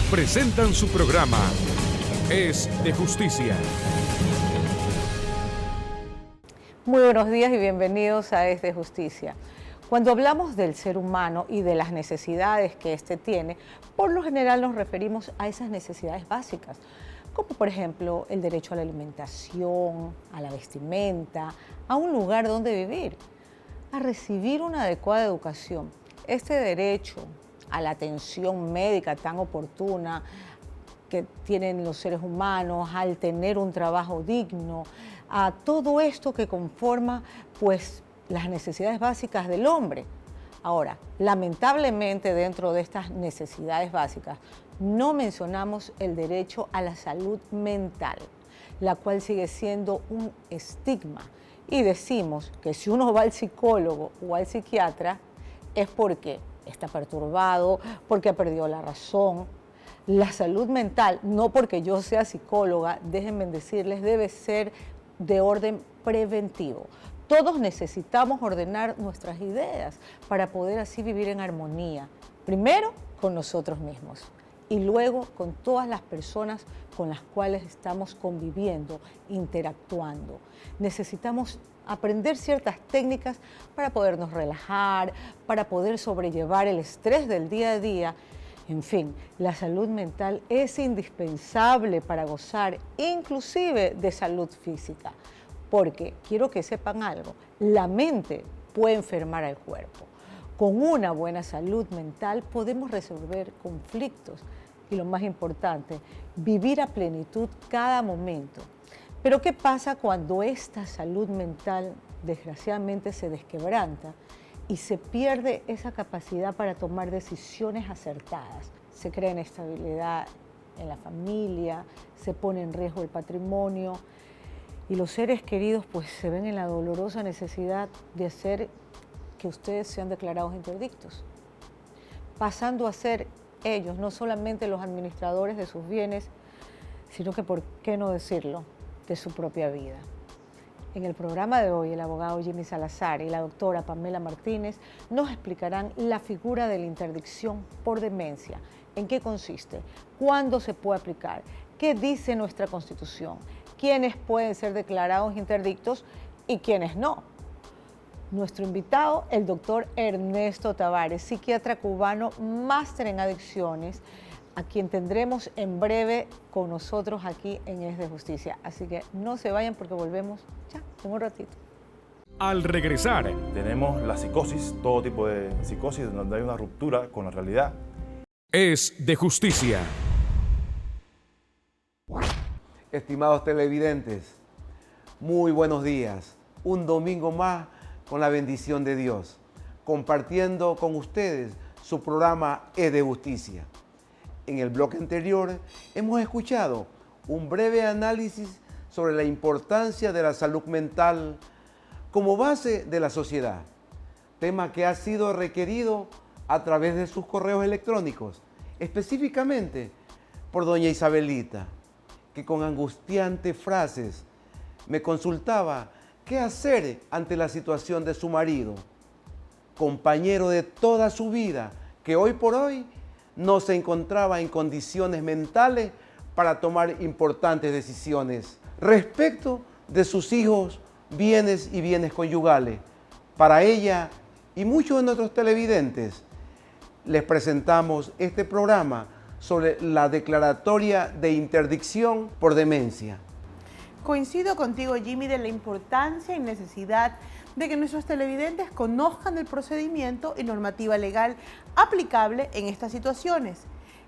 presentan su programa Es de Justicia. Muy buenos días y bienvenidos a Es de Justicia. Cuando hablamos del ser humano y de las necesidades que éste tiene, por lo general nos referimos a esas necesidades básicas, como por ejemplo el derecho a la alimentación, a la vestimenta, a un lugar donde vivir, a recibir una adecuada educación. Este derecho a la atención médica tan oportuna que tienen los seres humanos, al tener un trabajo digno, a todo esto que conforma pues las necesidades básicas del hombre. Ahora, lamentablemente dentro de estas necesidades básicas no mencionamos el derecho a la salud mental, la cual sigue siendo un estigma. Y decimos que si uno va al psicólogo o al psiquiatra es porque está perturbado, porque ha perdido la razón. La salud mental, no porque yo sea psicóloga, déjenme decirles, debe ser de orden preventivo. Todos necesitamos ordenar nuestras ideas para poder así vivir en armonía. Primero con nosotros mismos y luego con todas las personas con las cuales estamos conviviendo, interactuando. Necesitamos aprender ciertas técnicas para podernos relajar, para poder sobrellevar el estrés del día a día. En fin, la salud mental es indispensable para gozar inclusive de salud física, porque quiero que sepan algo, la mente puede enfermar al cuerpo. Con una buena salud mental podemos resolver conflictos y lo más importante, vivir a plenitud cada momento. Pero ¿qué pasa cuando esta salud mental desgraciadamente se desquebranta y se pierde esa capacidad para tomar decisiones acertadas? Se crea inestabilidad en la familia, se pone en riesgo el patrimonio y los seres queridos pues se ven en la dolorosa necesidad de hacer que ustedes sean declarados interdictos, pasando a ser ellos no solamente los administradores de sus bienes, sino que, ¿por qué no decirlo?, de su propia vida. En el programa de hoy, el abogado Jimmy Salazar y la doctora Pamela Martínez nos explicarán la figura de la interdicción por demencia, en qué consiste, cuándo se puede aplicar, qué dice nuestra Constitución, quiénes pueden ser declarados interdictos y quiénes no. Nuestro invitado, el doctor Ernesto Tavares, psiquiatra cubano, máster en adicciones, a quien tendremos en breve con nosotros aquí en Es de Justicia. Así que no se vayan porque volvemos ya en un ratito. Al regresar, tenemos la psicosis, todo tipo de psicosis donde hay una ruptura con la realidad. Es de Justicia. Estimados televidentes, muy buenos días. Un domingo más con la bendición de Dios, compartiendo con ustedes su programa Es de Justicia. En el bloque anterior hemos escuchado un breve análisis sobre la importancia de la salud mental como base de la sociedad, tema que ha sido requerido a través de sus correos electrónicos, específicamente por doña Isabelita, que con angustiantes frases me consultaba qué hacer ante la situación de su marido, compañero de toda su vida, que hoy por hoy no se encontraba en condiciones mentales para tomar importantes decisiones respecto de sus hijos, bienes y bienes conyugales. Para ella y muchos de nuestros televidentes, les presentamos este programa sobre la declaratoria de interdicción por demencia. Coincido contigo, Jimmy, de la importancia y necesidad de que nuestros televidentes conozcan el procedimiento y normativa legal aplicable en estas situaciones.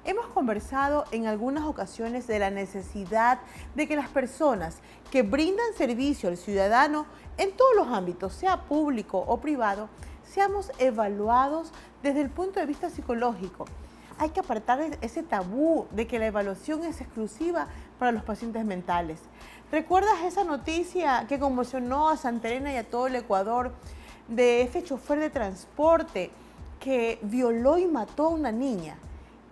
Hemos conversado en algunas ocasiones de la necesidad de que las personas que brindan servicio al ciudadano en todos los ámbitos, sea público o privado, seamos evaluados desde el punto de vista psicológico. Hay que apartar ese tabú de que la evaluación es exclusiva para los pacientes mentales. ¿Recuerdas esa noticia que conmocionó a Santa Elena y a todo el Ecuador de ese chofer de transporte que violó y mató a una niña?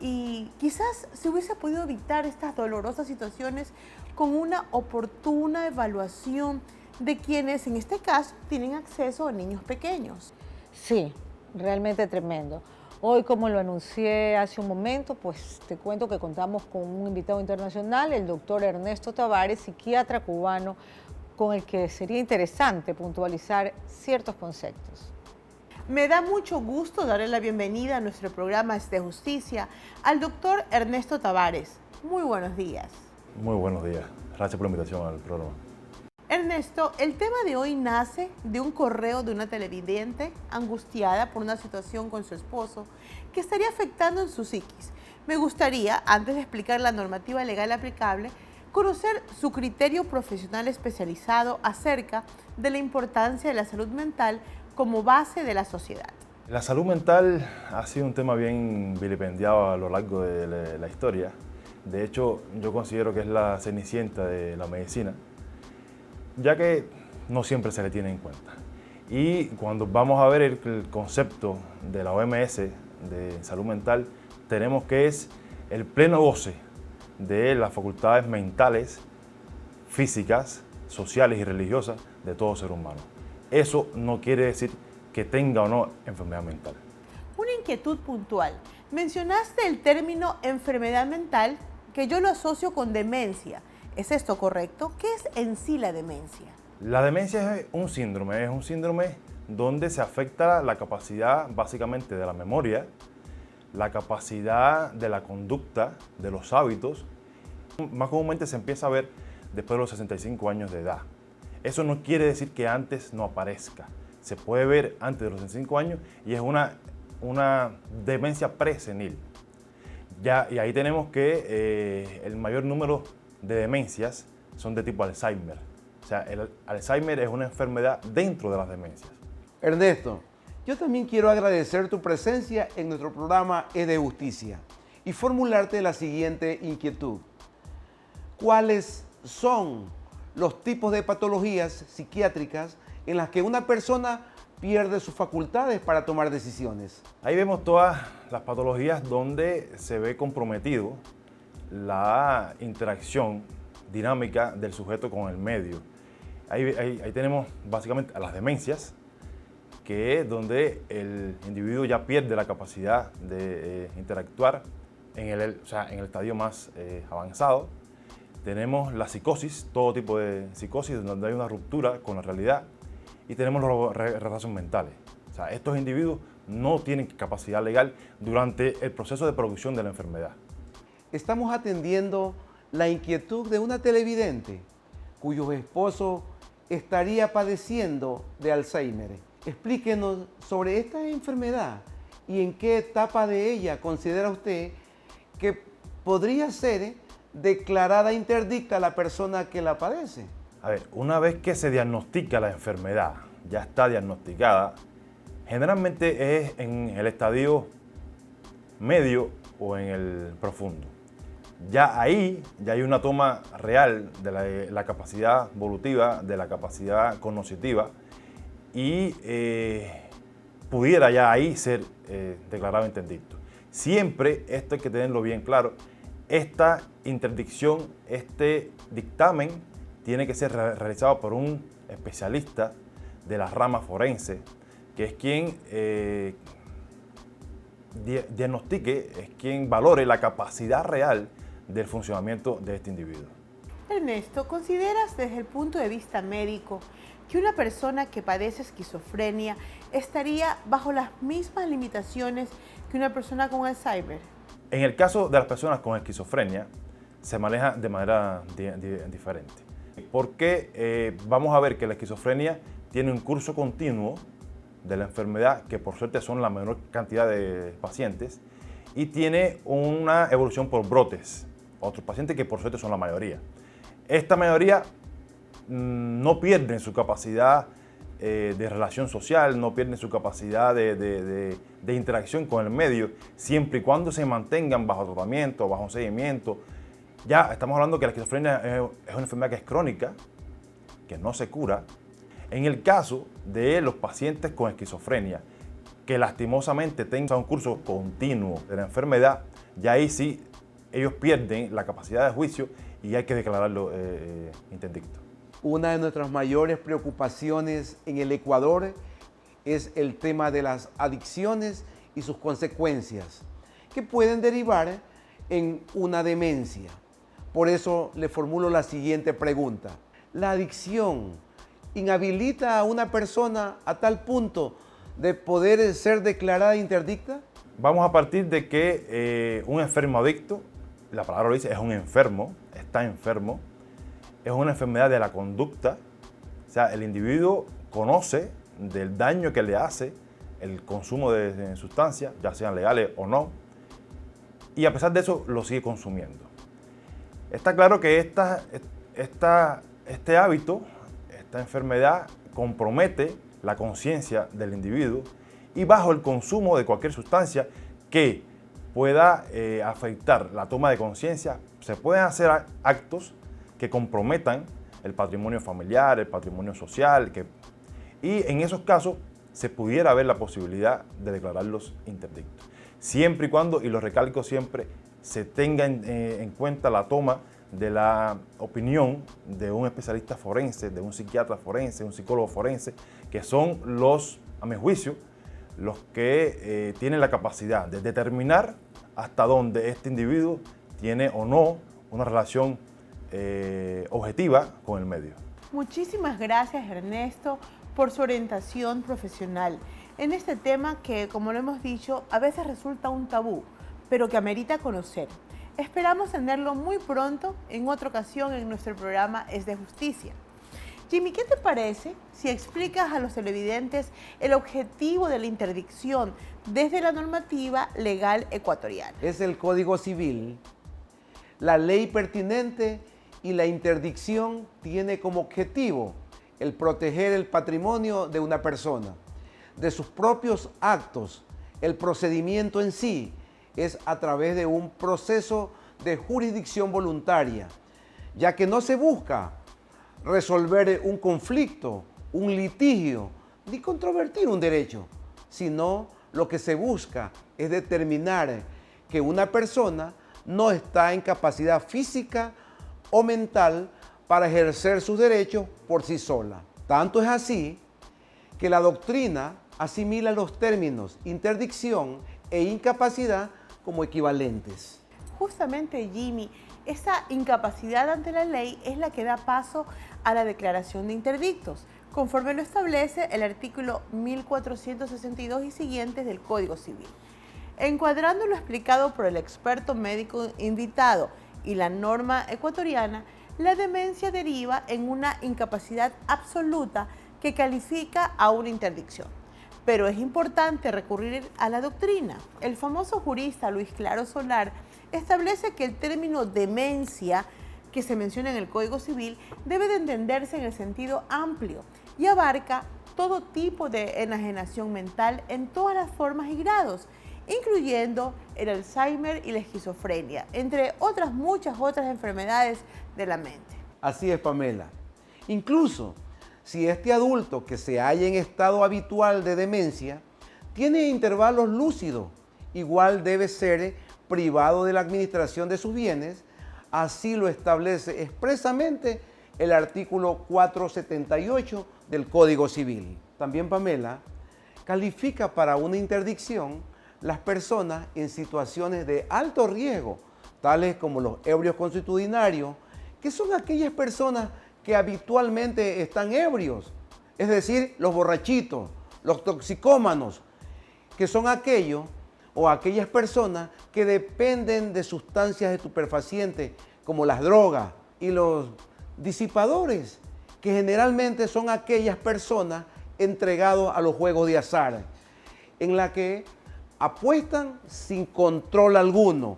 Y quizás se hubiese podido evitar estas dolorosas situaciones con una oportuna evaluación de quienes, en este caso, tienen acceso a niños pequeños. Sí, realmente tremendo. Hoy, como lo anuncié hace un momento, pues te cuento que contamos con un invitado internacional, el doctor Ernesto Tavares, psiquiatra cubano, con el que sería interesante puntualizar ciertos conceptos. Me da mucho gusto darle la bienvenida a nuestro programa Es de Justicia al doctor Ernesto Tavares. Muy buenos días. Muy buenos días. Gracias por la invitación al programa. Ernesto, el tema de hoy nace de un correo de una televidente angustiada por una situación con su esposo que estaría afectando en su psiquis. Me gustaría, antes de explicar la normativa legal aplicable, conocer su criterio profesional especializado acerca de la importancia de la salud mental como base de la sociedad. La salud mental ha sido un tema bien vilipendiado a lo largo de la historia. De hecho, yo considero que es la cenicienta de la medicina, ya que no siempre se le tiene en cuenta. Y cuando vamos a ver el concepto de la OMS de salud mental, tenemos que es el pleno goce de las facultades mentales, físicas, sociales y religiosas de todo ser humano. Eso no quiere decir que tenga o no enfermedad mental. Una inquietud puntual. Mencionaste el término enfermedad mental, que yo lo asocio con demencia. ¿Es esto correcto? ¿Qué es en sí la demencia? La demencia es un síndrome donde se afecta la capacidad básicamente de la memoria, la capacidad de la conducta, de los hábitos. Más comúnmente se empieza a ver después de los 65 años de edad. Eso no quiere decir que antes no aparezca. Se puede ver antes de los 65 años y es una demencia presenil. Y ahí tenemos que el mayor número de demencias son de tipo Alzheimer. O sea, el Alzheimer es una enfermedad dentro de las demencias. Ernesto, yo también quiero agradecer tu presencia en nuestro programa Es de Justicia y formularte la siguiente inquietud. ¿Cuáles son los tipos de patologías psiquiátricas en las que una persona pierde sus facultades para tomar decisiones? Ahí vemos todas las patologías donde se ve comprometido la interacción dinámica del sujeto con el medio. Ahí tenemos básicamente a las demencias, que es donde el individuo ya pierde la capacidad de interactuar en el estadio más avanzado. Tenemos la psicosis, todo tipo de psicosis, donde hay una ruptura con la realidad. Y tenemos los retrasos mentales. O sea, estos individuos no tienen capacidad legal durante el proceso de producción de la enfermedad. Estamos atendiendo la inquietud de una televidente cuyo esposo estaría padeciendo de Alzheimer. Explíquenos sobre esta enfermedad y en qué etapa de ella considera usted que podría ser declarada interdicta la persona que la padece. A ver, una vez que se diagnostica la enfermedad, ya está diagnosticada, generalmente es en el estadio medio o en el profundo. Ya ahí ya hay una toma real de la capacidad evolutiva, de la capacidad cognitiva y pudiera ya ahí ser declarado interdicto. Siempre esto hay que tenerlo bien claro. Esta interdicción, este dictamen tiene que ser realizado por un especialista de la rama forense, que es quien diagnostique, es quien valore la capacidad real del funcionamiento de este individuo. Ernesto, ¿consideras desde el punto de vista médico que una persona que padece esquizofrenia estaría bajo las mismas limitaciones que una persona con Alzheimer? En el caso de las personas con esquizofrenia, se maneja de manera diferente. Porque vamos a ver que la esquizofrenia tiene un curso continuo de la enfermedad, que por suerte son la menor cantidad de pacientes, y tiene una evolución por brotes. Otros pacientes que por suerte son la mayoría. Esta mayoría no pierden su capacidad de relación social, no pierden su capacidad de interacción con el medio, siempre y cuando se mantengan bajo tratamiento, bajo seguimiento. Ya estamos hablando que la esquizofrenia es una enfermedad que es crónica, que no se cura. En el caso de los pacientes con esquizofrenia, que lastimosamente tengan un curso continuo de la enfermedad, ya ahí sí ellos pierden la capacidad de juicio y hay que declararlo interdicto. Una de nuestras mayores preocupaciones en el Ecuador es el tema de las adicciones y y sus consecuencias, que pueden derivar en una demencia. Por eso le formulo la siguiente pregunta. ¿La adicción inhabilita a una persona a tal punto de poder ser declarada interdicta? Vamos a partir de que un enfermo adicto, la palabra lo dice, es un enfermo, está enfermo, es una enfermedad de la conducta. O sea, el individuo conoce del daño que le hace el consumo de sustancias, ya sean legales o no, y a pesar de eso lo sigue consumiendo. Está claro que este hábito, esta enfermedad compromete la conciencia del individuo y bajo el consumo de cualquier sustancia que pueda afectar la toma de conciencia, se pueden hacer actos que comprometan el patrimonio familiar, el patrimonio social, y en esos casos se pudiera haber la posibilidad de declararlos interdictos. Siempre y cuando, y lo recalco siempre, se tenga en cuenta la toma de la opinión de un especialista forense, de un psiquiatra forense, un psicólogo forense, que son los, a mi juicio, los que tienen la capacidad de determinar hasta dónde este individuo tiene o no una relación objetiva con el medio. Muchísimas gracias, Ernesto, por su orientación profesional en este tema que, como lo hemos dicho, a veces resulta un tabú, pero que amerita conocer. Esperamos tenerlo muy pronto en otra ocasión en nuestro programa Es de Justicia. Jimmy, ¿qué te parece si explicas a los televidentes el objetivo de la interdicción desde la normativa legal ecuatoriana? Es el Código Civil, la ley pertinente, y la interdicción tiene como objetivo el proteger el patrimonio de una persona, de sus propios actos. El procedimiento en sí es a través de un proceso de jurisdicción voluntaria, ya que no se busca resolver un conflicto, un litigio, ni controvertir un derecho, sino lo que se busca es determinar que una persona no está en capacidad física o mental para ejercer sus derechos por sí sola. Tanto es así que la doctrina asimila los términos interdicción e incapacidad como equivalentes. Justamente, Jimmy, esa incapacidad ante la ley es la que da paso a la declaración de interdictos, conforme lo establece el artículo 1462 y siguientes del Código Civil. Encuadrando lo explicado por el experto médico invitado y la norma ecuatoriana, la demencia deriva en una incapacidad absoluta que califica a una interdicción. Pero es importante recurrir a la doctrina. El famoso jurista Luis Claro Solar establece que el término demencia que se menciona en el Código Civil debe de entenderse en el sentido amplio y abarca todo tipo de enajenación mental en todas las formas y grados, incluyendo el Alzheimer y la esquizofrenia, entre muchas otras enfermedades de la mente. Así es, Pamela. Incluso si este adulto que se halla en estado habitual de demencia tiene intervalos lúcidos, igual debe ser privado de la administración de sus bienes. Así lo establece expresamente el artículo 478 del Código Civil. También, Pamela, califica para una interdicción las personas en situaciones de alto riesgo, tales como los ebrios consuetudinarios, que son aquellas personas que habitualmente están ebrios, es decir, los borrachitos, los toxicómanos, que son aquellos o aquellas personas que dependen de sustancias estupefacientes como las drogas, y los disipadores, que generalmente son aquellas personas entregadas a los juegos de azar, en la que apuestan sin control alguno.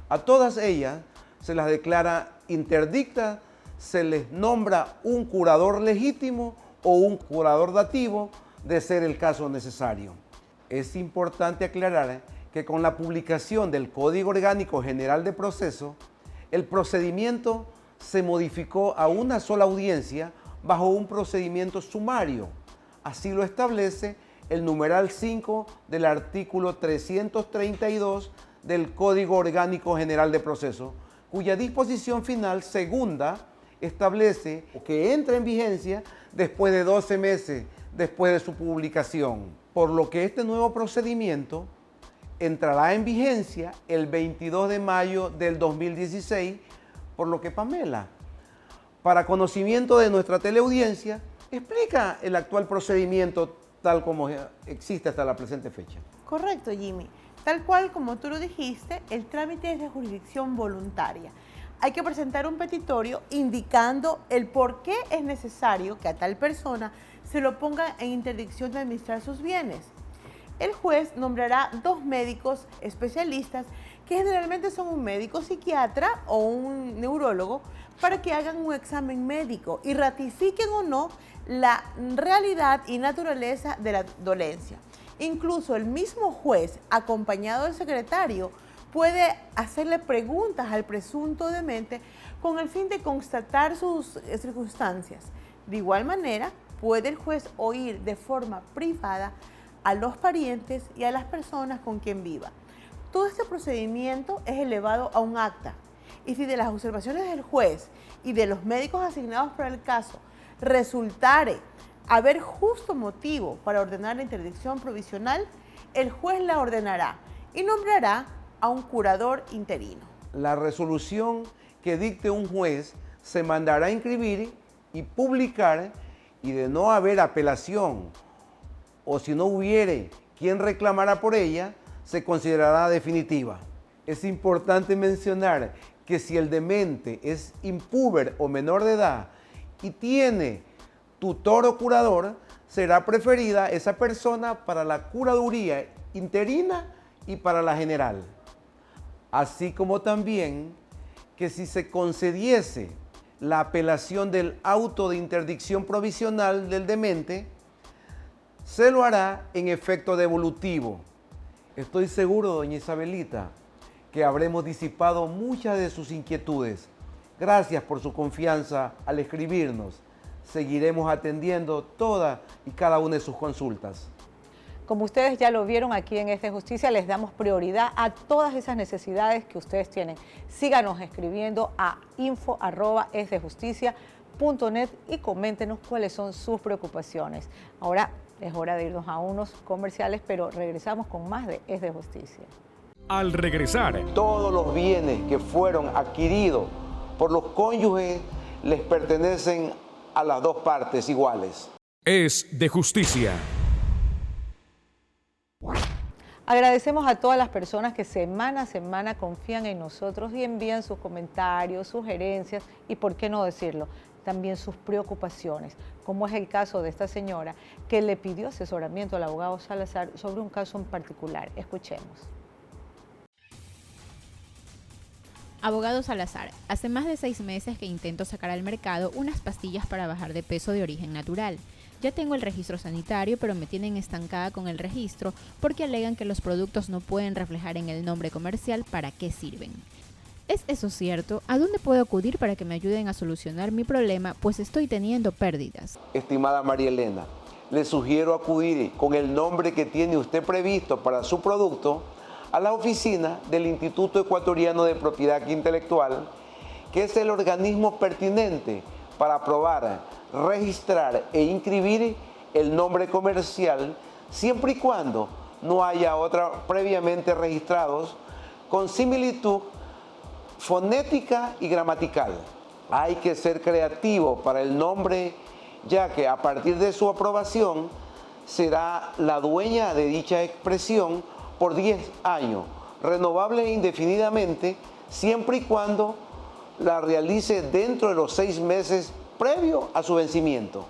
A todas ellas se las declara interdictas, se les nombra un curador legítimo o un curador dativo, de ser el caso necesario. Es importante aclarar que con la publicación del Código Orgánico General de Proceso, el procedimiento se modificó a una sola audiencia bajo un procedimiento sumario. Así lo establece el numeral 5 del artículo 332 del Código Orgánico General de Proceso, cuya disposición final segunda establece que entra en vigencia después de 12 meses después de su publicación. Por lo que este nuevo procedimiento entrará en vigencia el 22 de mayo del 2016, por lo que Pamela, para conocimiento de nuestra teleaudiencia, explica el actual procedimiento tal como existe hasta la presente fecha. Correcto, Jimmy. Tal cual como tú lo dijiste, el trámite es de jurisdicción voluntaria. Hay que presentar un petitorio indicando el por qué es necesario que a tal persona se lo ponga en interdicción de administrar sus bienes. El juez nombrará 2 médicos especialistas, que generalmente son un médico psiquiatra o un neurólogo, para que hagan un examen médico y ratifiquen o no la realidad y naturaleza de la dolencia. Incluso el mismo juez, acompañado del secretario, puede hacerle preguntas al presunto demente con el fin de constatar sus circunstancias. De igual manera, puede el juez oír de forma privada a los parientes y a las personas con quien viva. Todo este procedimiento es elevado a un acta, y si de las observaciones del juez y de los médicos asignados para el caso resultare haber justo motivo para ordenar la interdicción provisional, el juez la ordenará y nombrará a un curador interino. La resolución que dicte un juez se mandará a inscribir y publicar, y de no haber apelación o si no hubiere quien reclamará por ella, se considerará definitiva. Es importante mencionar que si el demente es impúber o menor de edad y tiene tutor o curador, será preferida esa persona para la curaduría interina y para la general. Así como también que si se concediese la apelación del auto de interdicción provisional del demente, se lo hará en efecto devolutivo. Estoy seguro, doña Isabelita, que habremos disipado muchas de sus inquietudes. Gracias por su confianza al escribirnos. Seguiremos atendiendo todas y cada una de sus consultas. Como ustedes ya lo vieron aquí en Es de Justicia, les damos prioridad a todas esas necesidades que ustedes tienen. Síganos escribiendo a info@esdejusticia.net y coméntenos cuáles son sus preocupaciones. Ahora es hora de irnos a unos comerciales, pero regresamos con más de Es de Justicia. Al regresar, Todos los bienes que fueron adquiridos por los cónyuges les pertenecen a las 2 partes iguales. Es de Justicia. Agradecemos a todas las personas que semana a semana confían en nosotros y envían sus comentarios, sugerencias y, por qué no decirlo, también sus preocupaciones, como es el caso de esta señora que le pidió asesoramiento al abogado Salazar sobre un caso en particular. Escuchemos. Abogado Salazar, hace más de 6 meses que intento sacar al mercado unas pastillas para bajar de peso de origen natural. Ya tengo el registro sanitario, pero me tienen estancada con el registro porque alegan que los productos no pueden reflejar en el nombre comercial para qué sirven. ¿Es eso cierto? ¿A dónde puedo acudir para que me ayuden a solucionar mi problema? Pues estoy teniendo pérdidas. Estimada María Elena, le sugiero acudir con el nombre que tiene usted previsto para su producto a la oficina del Instituto Ecuatoriano de Propiedad Intelectual, que es el organismo pertinente para aprobar, registrar e inscribir el nombre comercial, siempre y cuando no haya otros previamente registrados con similitud fonética y gramatical. Hay que ser creativo para el nombre, ya que a partir de su aprobación será la dueña de dicha expresión por 10 años, renovable indefinidamente, siempre y cuando la realice dentro de los 6 meses previo a su vencimiento.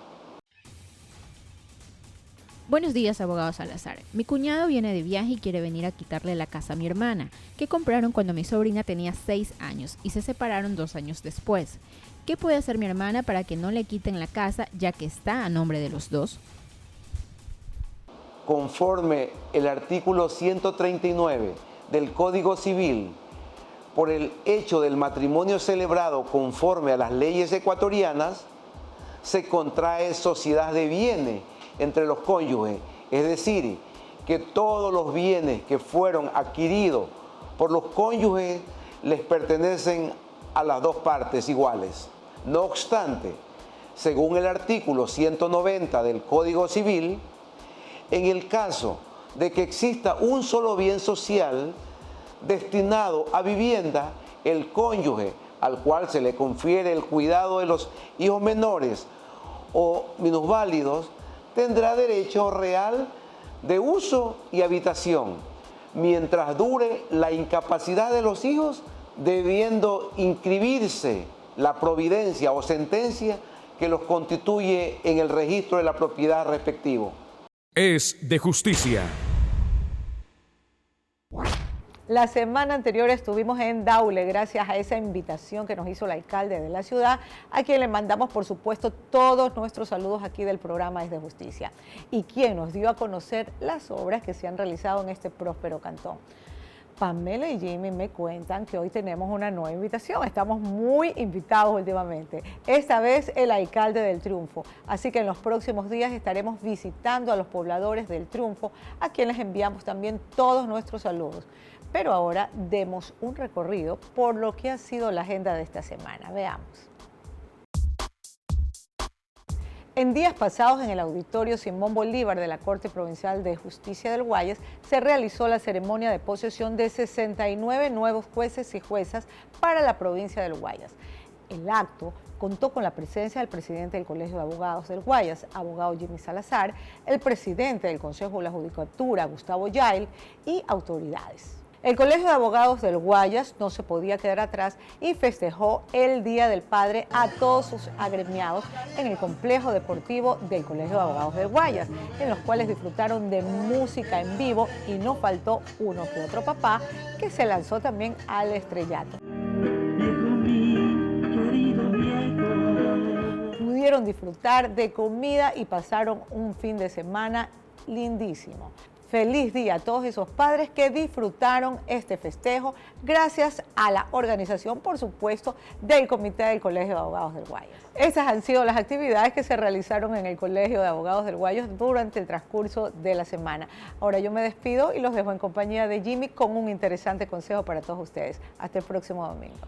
Buenos días, abogado Salazar. Mi cuñado viene de viaje y quiere venir a quitarle la casa a mi hermana, que compraron cuando mi sobrina tenía 6 años y se separaron 2 años después. ¿Qué puede hacer mi hermana para que no le quiten la casa, ya que está a nombre de los dos? Conforme el artículo 139 del Código Civil, por el hecho del matrimonio celebrado conforme a las leyes ecuatorianas, se contrae sociedad de bienes entre los cónyuges, es decir, que todos los bienes que fueron adquiridos por los cónyuges les pertenecen a las 2 partes iguales. No obstante, según el artículo 190 del Código Civil, en el caso de que exista un solo bien social destinado a vivienda, el cónyuge al cual se le confiere el cuidado de los hijos menores o minusválidos tendrá derecho real de uso y habitación, mientras dure la incapacidad de los hijos, debiendo inscribirse la providencia o sentencia que los constituye en el registro de la propiedad respectivo. Es de justicia. La semana anterior estuvimos en Daule gracias a esa invitación que nos hizo el alcalde de la ciudad, a quien le mandamos, por supuesto, todos nuestros saludos aquí del programa Es de Justicia, y quien nos dio a conocer las obras que se han realizado en este próspero cantón. Pamela y Jimmy me cuentan que hoy tenemos una nueva invitación. Estamos muy invitados últimamente. Esta vez el alcalde del Triunfo. Así que en los próximos días estaremos visitando a los pobladores del Triunfo, a quienes enviamos también todos nuestros saludos. Pero ahora demos un recorrido por lo que ha sido la agenda de esta semana. Veamos. En días pasados, en el Auditorio Simón Bolívar de la Corte Provincial de Justicia del Guayas, se realizó la ceremonia de posesión de 69 nuevos jueces y juezas para la provincia del Guayas. El acto contó con la presencia del presidente del Colegio de Abogados del Guayas, abogado Jimmy Salazar, el presidente del Consejo de la Judicatura, Gustavo Yail, y autoridades. El Colegio de Abogados del Guayas no se podía quedar atrás y festejó el Día del Padre a todos sus agremiados en el complejo deportivo del Colegio de Abogados del Guayas, en los cuales disfrutaron de música en vivo y no faltó uno que otro papá que se lanzó también al estrellato. Pudieron disfrutar de comida y pasaron un fin de semana lindísimo. Feliz día a todos esos padres que disfrutaron este festejo gracias a la organización, por supuesto, del Comité del Colegio de Abogados del Guayas. Esas han sido las actividades que se realizaron en el Colegio de Abogados del Guayas durante el transcurso de la semana. Ahora yo me despido y los dejo en compañía de Jimmy con un interesante consejo para todos ustedes. Hasta el próximo domingo.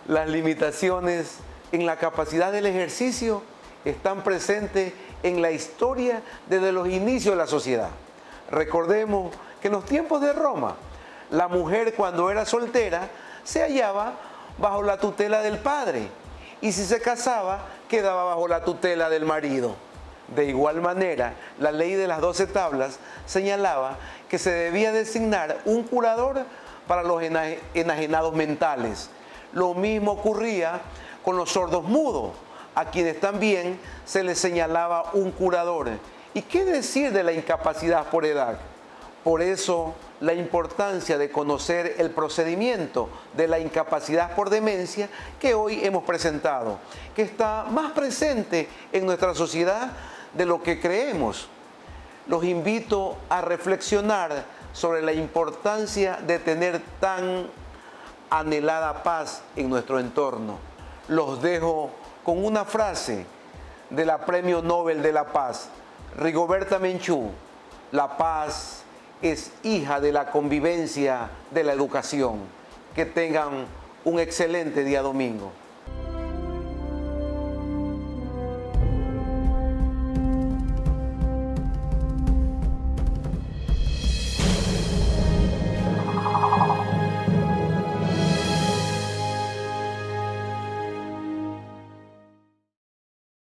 Las limitaciones en la capacidad del ejercicio están presentes en la historia desde los inicios de la sociedad. Recordemos que en los tiempos de Roma, la mujer cuando era soltera se hallaba bajo la tutela del padre y si se casaba quedaba bajo la tutela del marido. De igual manera, la ley de las 12 tablas señalaba que se debía designar un curador para los enajenados mentales. Lo mismo ocurría con los sordos mudos, a quienes también se les señalaba un curador. ¿Y qué decir de la incapacidad por edad? Por eso, la importancia de conocer el procedimiento de la incapacidad por demencia que hoy hemos presentado, que está más presente en nuestra sociedad de lo que creemos. Los invito a reflexionar sobre la importancia de tener tan anhelada paz en nuestro entorno. Los dejo con una frase de la Premio Nobel de la Paz, Rigoberta Menchú: la paz es hija de la convivencia, de la educación. Que tengan un excelente día domingo.